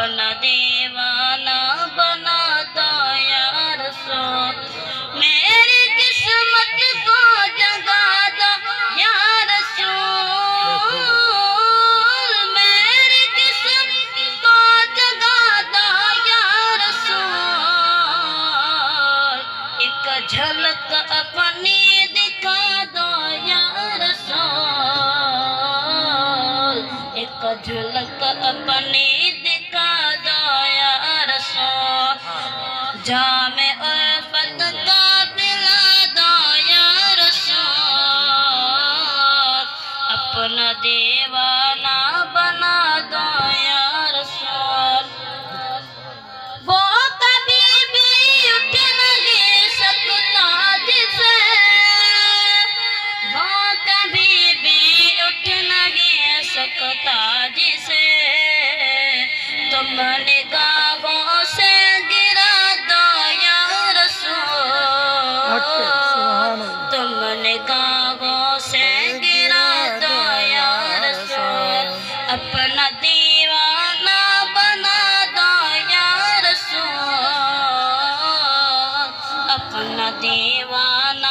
اپنا دیوانہ بنا دو یا رسول، میری قسمت کو جگا دو یا رسول، میری قسمت کو جگا دو یا رسول، ایک جھلک اپنی دکھا دو یا رسول، ایک جھلک اپنی دکھا دو یا رسول، جام الفت کا پلا دو یا رسول، اپنا دیوانہ بنا دو یا رسول، وہ کبھی بھی اٹھ نہیں سکتا جسے، وہ کبھی بھی اٹھ نہیں سکتا جسے، تم نگاہوں سے گرا دو یا رسول، تم نگاہوں سے گرا دو یا رسول، اپنا دیوانہ بنا دو یا رسول، اپنا دیوانہ